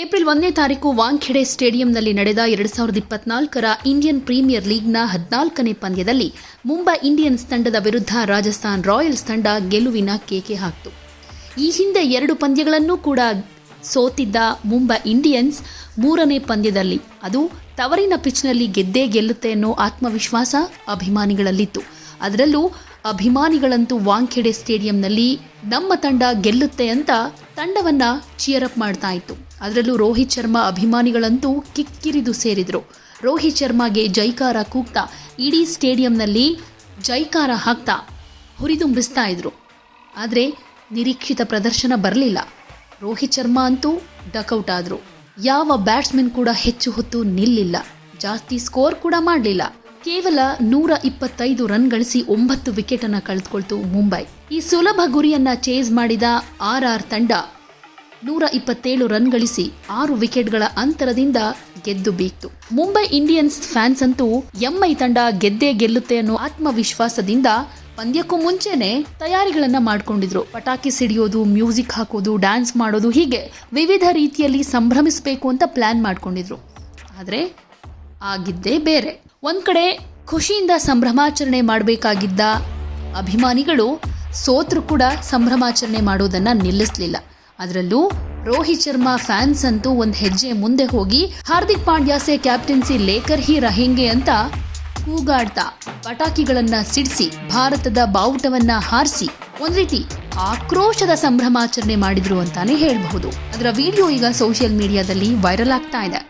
April 1ನೇ ತಾರೀಕು ವಾಂಖೆಡೆ ಸ್ಟೇಡಿಯಂನಲ್ಲಿ ನಡೆದ 2024ರ Indian premier ಲೀಗ್ನ 14ನೇ ಪಂದ್ಯದಲ್ಲಿ ಮುಂಬೈ ಇಂಡಿಯನ್ಸ್ ತಂಡದ ವಿರುದ್ಧ ರಾಜಸ್ಥಾನ್ ರಾಯಲ್ಸ್ ತಂಡ ಗೆಲುವಿನ ಕೇಕೆ ಹಾಕಿತು. ಈ ಹಿಂದೆ 2 ಪಂದ್ಯಗಳನ್ನೂ ಕೂಡ ಸೋತಿದ್ದ ಮುಂಬೈ ಇಂಡಿಯನ್ಸ್ 3ನೇ ಪಂದ್ಯದಲ್ಲಿ ಅದು ತವರಿನ ಪಿಚ್ನಲ್ಲಿ ಗೆದ್ದೇ ಗೆಲ್ಲುತ್ತೆ ಅನ್ನೋ ಆತ್ಮವಿಶ್ವಾಸ ಅಭಿಮಾನಿಗಳಲ್ಲಿತ್ತು. ಅದರಲ್ಲೂ ಅಭಿಮಾನಿಗಳಂತೂ ವಾಂಖೆಡೆ ಸ್ಟೇಡಿಯಂನಲ್ಲಿ ನಮ್ಮ ತಂಡ ಗೆಲ್ಲುತ್ತೆ ಅಂತ ತಂಡವನ್ನ ಚಿಯರಪ್ ಮಾಡ್ತಾ ಇತ್ತು. ಅದರಲ್ಲೂ ರೋಹಿತ್ ಶರ್ಮಾ ಅಭಿಮಾನಿಗಳಂತೂ ಕಿಕ್ಕಿರಿದು ಸೇರಿದ್ರು. ರೋಹಿತ್ ಶರ್ಮಾಗೆ ಜೈಕಾರ ಕೂಗ್ತಾ ಇಡೀ ಸ್ಟೇಡಿಯಂನಲ್ಲಿ ಜೈಕಾರ ಹಾಕ್ತಾ ಹುರಿದುಂಬಿಸ್ತಾ ಇದ್ರು. ಆದರೆ ನಿರೀಕ್ಷಿತ ಪ್ರದರ್ಶನ ಬರಲಿಲ್ಲ. ರೋಹಿತ್ ಶರ್ಮಾ ಅಂತೂ ಡಕ್ಔಟ್ ಆದ್ರು. ಯಾವ ಬ್ಯಾಟ್ಸ್ಮನ್ ಕೂಡ ಹೆಚ್ಚು ಹೊತ್ತು ನಿಲ್ಲಿಲ್ಲ, ಜಾಸ್ತಿ ಸ್ಕೋರ್ ಕೂಡ ಮಾಡಲಿಲ್ಲ. ಕೇವಲ 125 ರನ್ ಗಳಿಸಿ 9 ವಿಕೆಟ್ ಅನ್ನು ಕಳೆದುಕೊಳ್ತು ಮುಂಬೈ. ಈ ಸುಲಭ ಗುರಿಯನ್ನ ಚೇಸ್ ಮಾಡಿದ ಆರ್ ತಂಡ 127 ರನ್ ಗಳಿಸಿ 6 ವಿಕೆಟ್ಗಳ ಅಂತರದಿಂದ ಗೆದ್ದು ಬೀಗ್ತು. ಮುಂಬೈ ಇಂಡಿಯನ್ಸ್ ಫ್ಯಾನ್ಸ್ ಅಂತೂ ಎಂಐ ತಂಡ ಗೆದ್ದೇ ಗೆಲ್ಲುತ್ತೆ ಅನ್ನೋ ಆತ್ಮವಿಶ್ವಾಸದಿಂದ ಪಂದ್ಯಕ್ಕೂ ಮುಂಚೆನೆ ತಯಾರಿಗಳನ್ನ ಮಾಡ್ಕೊಂಡಿದ್ರು. ಪಟಾಕಿ ಸಿಡಿಯೋದು, ಮ್ಯೂಸಿಕ್ ಹಾಕೋದು, ಡ್ಯಾನ್ಸ್ ಮಾಡೋದು, ಹೀಗೆ ವಿವಿಧ ರೀತಿಯಲ್ಲಿ ಸಂಭ್ರಮಿಸಬೇಕು ಅಂತ ಪ್ಲಾನ್ ಮಾಡ್ಕೊಂಡಿದ್ರು. ಆದರೆ ಆಗಿದ್ದೇ ಬೇರೆ. ಒಂದ್ ಕಡೆ ಖುಷಿಯಿಂದ ಸಂಭ್ರಮಾಚರಣೆ ಮಾಡಬೇಕಾಗಿದ್ದ ಅಭಿಮಾನಿಗಳು ಸೋತ್ರು ಕೂಡ ಸಂಭ್ರಮಾಚರಣೆ ಮಾಡೋದನ್ನ ನಿಲ್ಲಿಸಲಿಲ್ಲ. ಅದರಲ್ಲೂ ರೋಹಿತ್ ಶರ್ಮಾ ಫ್ಯಾನ್ಸ್ ಅಂತೂ ಒಂದು ಹೆಜ್ಜೆ ಮುಂದೆ ಹೋಗಿ ಹಾರ್ದಿಕ್ ಪಾಂಡ್ಯ ಸೆ ಕ್ಯಾಪ್ಟನ್ಸಿ ಲೇಕರ್ ಹಿ ರಹೆಂಗೆ ಅಂತ ಕೂಗಾಡ್ತಾ ಪಟಾಕಿಗಳನ್ನ ಸಿಡಿಸಿ ಭಾರತದ ಬಾವುಟವನ್ನ ಹಾರಿಸಿ ಒಂದ್ ರೀತಿ ಆಕ್ರೋಶದ ಸಂಭ್ರಮಾಚರಣೆ ಮಾಡಿದ್ರು ಅಂತಾನೆ ಹೇಳಬಹುದು. ಅದರ ವಿಡಿಯೋ ಈಗ ಸೋಷಿಯಲ್ ಮೀಡಿಯಾದಲ್ಲಿ ವೈರಲ್ ಆಗ್ತಾ ಇದೆ.